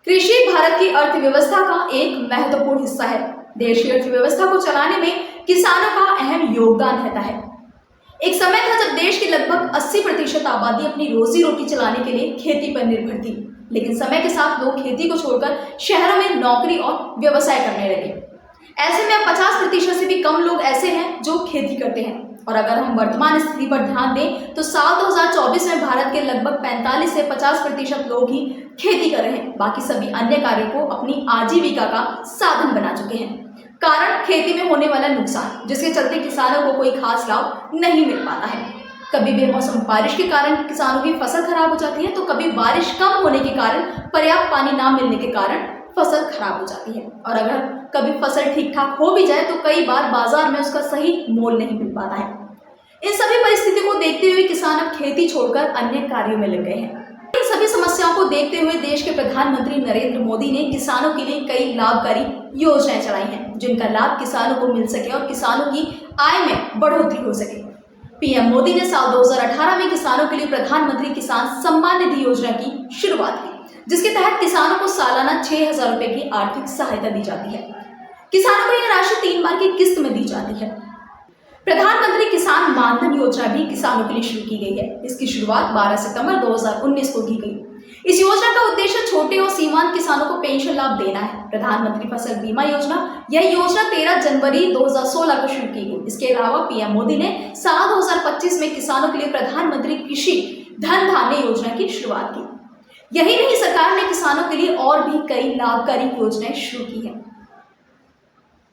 कृषि भारत की अर्थव्यवस्था का एक महत्वपूर्ण हिस्सा है। देश की अर्थव्यवस्था को चलाने में किसानों का अहम योगदान रहता है। एक समय था जब देश की लगभग 80% आबादी अपनी रोजी रोटी चलाने के लिए खेती पर निर्भर थी, लेकिन समय के साथ लोग खेती को छोड़कर शहरों में नौकरी और व्यवसाय करने लगे। ऐसे में अब 50% से भी कम लोग ऐसे हैं जो खेती करते हैं। और अगर हम वर्तमान स्थिति पर ध्यान दें तो साल 2024 में भारत के लगभग 45 से 50% लोग ही खेती कर रहे हैं। बाकी सभी अन्य कार्यों को अपनी आजीविका का साधन बना चुके हैं। कारण खेती में होने वाला नुकसान, जिसके चलते किसानों को कोई खास लाभ नहीं मिल पाता है। कभी बेमौसम बारिश के कारण किसानों की फसल खराब हो जाती है, तो कभी बारिश कम होने के कारण, पर्याप्त पानी ना मिलने के कारण फसल खराब हो जाती है। और अगर कभी फसल ठीक ठाक हो भी जाए तो कई बार बाजार में उसका सही मोल नहीं मिल पाता है। इन सभी परिस्थितियों को देखते हुए किसान अब खेती छोड़कर अन्य कार्यों में लग गए हैं। इन सभी समस्याओं को देखते हुए देश के प्रधानमंत्री नरेंद्र मोदी ने किसानों के लिए कई लाभकारी योजनाएं चलाई हैं, जिनका लाभ किसानों को मिल सके और किसानों की आय में बढ़ोतरी हो सके। पीएम मोदी ने साल 2018 में किसानों के लिए प्रधानमंत्री किसान सम्मान निधि योजना की शुरुआत की, जिसके तहत किसानों को सालाना 6,000 रुपए की आर्थिक सहायता दी जाती है। किसानों को यह राशि 3 बार की किस्त में दी जाती है। प्रधानमंत्री किसान मानधन योजना भी किसानों के लिए शुरू की गई है। इसकी शुरुआत 12 सितंबर 2019 को की गई। इस योजना का उद्देश्य छोटे और सीमांत किसानों को पेंशन लाभ देना है। प्रधानमंत्री फसल बीमा योजना, यह योजना 13 जनवरी 2016 को शुरू की गई। इसके अलावा पीएम मोदी ने साल 2025 में किसानों के लिए प्रधानमंत्री कृषि धन धान्य योजना की शुरुआत की। यही नहीं, सरकार ने किसानों के लिए और भी कई लाभकारी योजनाएं शुरू की है।